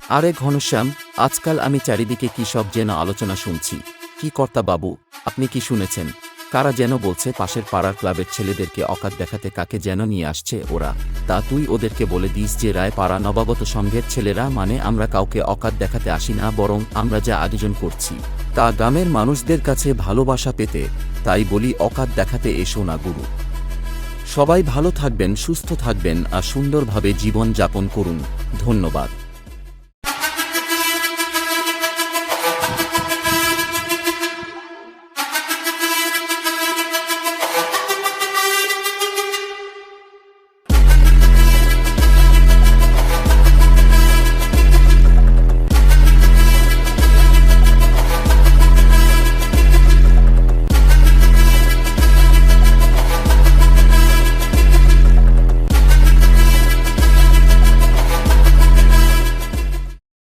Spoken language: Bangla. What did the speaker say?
আরে ঘনশ্যাম, আজকাল আমি চারিদিকে কি সব যেন আলোচনা শুনছি। কি কর্তা বাবু, আপনি কি শুনেছেন? কারা যেন বলছে পাশের পাড়ার ক্লাবের ছেলেদেরকে অকাত দেখাতে কাকে যেন নিয়ে আসছে ওরা। তা তুই ওদেরকে বলে দিস যে রায় পাড়া নবাগত সংঘের ছেলেরা, মানে আমরা কাউকে অকাত দেখাতে আসি না, বরং আমরা যা আয়োজন করছি তা গ্রামের মানুষদের কাছে ভালোবাসা পেতে। তাই বলি অকাত দেখাতে এসো না গুরু। সবাই ভালো থাকবেন, সুস্থ থাকবেন আর সুন্দরভাবে জীবন যাপন করুন। ধন্যবাদ।